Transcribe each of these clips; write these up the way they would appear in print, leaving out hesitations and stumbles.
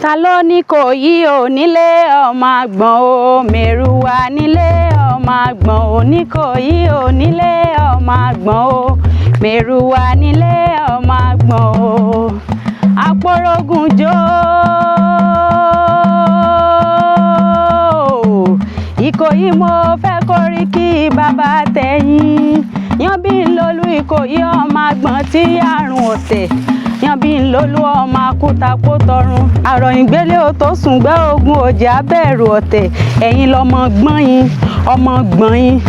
ta ló ní Ìkòyí ò nílé ọmọ àgbọ̀n o, mèrùwà nílé ọmọ àgbọ̀n o, n'Ìkòyí ò nílé ọmọ àgbọ̀n o, mèrùwà nílé ọmọ àgbọ̀n o. Àpòrógùn jó Ìkòyí mo fẹ́ kóríkì bàbá tẹ̀yìn, Yanbílólú Ìkòyí ọmọ àgbọ̀n tí àrùn ọ̀tẹ̀, Yanbílólú ọmọ akútakó tọrun, àrọ̀yìngbélé ó tó sùn gbẹ́ ogun òjì abẹ́rù ọ̀tẹ̀, ẹ̀yin lọmọ gbọ́nyin ọmọ gbọ̀nyin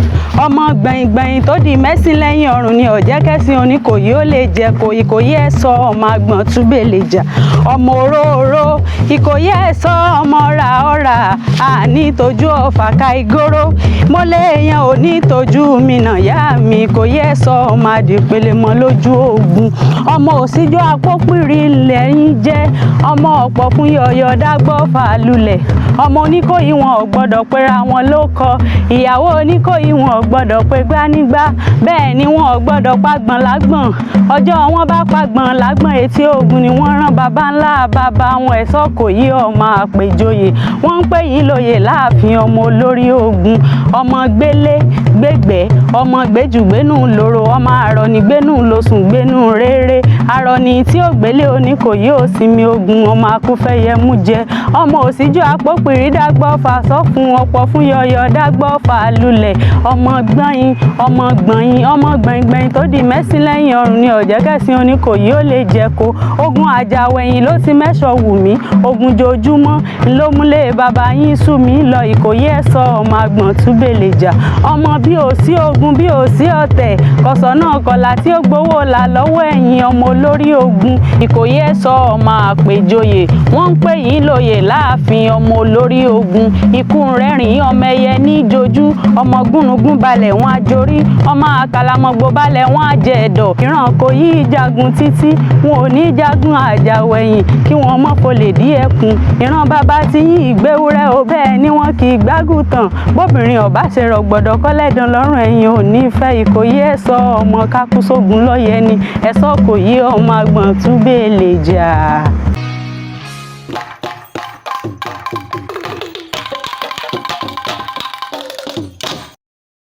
ọmọ gbẹ̀yìngbẹ̀yìn tó di mẹ́sìn lẹ́yìn ọrùn ni ọ̀jẹ́kẹ́sìn oníkòyí ó lè jẹ kó Ìkòyí ẹ̀ sọ ọmọ àgbọ̀n túbẹ̀ lè jà ọmọ òróòró Ìkòyí ẹ̀ sọ ọmọ ràọ́rà àní tójú ọ̀fà ká igóró mo lè yan òní tójú mi nà yá mi Ìkòyí ẹ̀ sọ ọmọ àdìpele mọ́ lójú ogun ọmọ òsíjọ́ apópìrí lẹ́yìn jẹ́ ọmọ ọ̀pọ̀ fún yọ̀yọ̀ dágbọ́ fàlùlẹ̀ ọmọ Oníkòyí wọn ò gbọ́dọ̀ pera wọn ló kọ ìyàwó Oníkòyí wọn ò gbọ́dọ̀ pé gbánígbá bẹ́ẹ̀ ni wọn ò gbọ́dọ̀ pàgbọ̀n lágbọ̀n ọjọ́ wọn bá pàgbọ̀n lágbọ̀n etí ogun ni wọ́n rán baba ńlá baba wọn ẹ̀sọ́ Ìkòyí ọmọ àpèjoyè wọ́n ń pè yín lóyè láàfin ọmọ olórí ogun ọmọ gbélé gbégbẹ́ ọmọ gbéjùgbénú lóró ọmọ àrọ̀nìgbénú losùn gbénú rere àrọ̀nì tí ó gbélé Oníkòyí ò sinmi ogun ọmọ akúfẹ́yẹmú jẹ ọmọ òsíjọ́ apópìrí dágbọ́ fà sọ́fun ọ̀pọ̀ fún yọ̀yọ̀ dágbọ́ fà lulẹ̀ ọmọ gbọ̀nyin ọmọ gbọ̀nyin ọmọ gbẹ̀ngbẹ̀yìn tó di mẹ́sìn lẹ́yìn ọrùn ni ọ̀jẹ́kẹ́sìn Oníkòyí ó lè jẹ kó ogun àjàwẹ̀yìn ló ti mẹ́sọ̀ wù mí ogun jojúmọ́ ló múlé bàbá yín sú mi lọ Ìkòyí ẹ̀ sọ ọmọ àgbọ̀n túbẹ̀ lè jà ọmọ bí ò sí ogun bí ò sí ọ̀tẹ̀ kọ̀sọ̀ náà kọlà tí ó gbowó là lọ́wọ́ ẹ̀yìn ọmọ olórí ogun Ìkòyí ẹ̀ sọ ọmọ àpèjoyè wọ́n ń pè yín lóyè láàfin ọmọ olórí ogun ikú rẹ́rìn ọmọ ẹyẹ ní jojú ọmọ gúnugún balẹ̀ wọn àjorí ọmọ àkàlàmọ̀gbò balẹ̀ wọn àjẹ ẹ̀dọ̀ ìran Ìkòyí jagun títí wọn ò ní jagun àjàwẹ̀yìn kí wọn mọ́ kó lè dí ẹkùn ìran bàbá tí yín ìgbéwúrẹ́ o bẹ́ẹ̀ ni wọn kì í gbágùtàn bóbìnrin ọ̀bá ṣe rọ̀gbọ̀dọ̀ kọ́lẹ́dàn lọ́rùn ẹ̀yìn ò ní fẹ́ Ìkòyí ẹ̀ sọ ọmọ kákúsógun lọ́yẹ ni ẹ̀ sọ Ìkòyí ọmọ àgbọ̀n túbẹ̀ lè jà.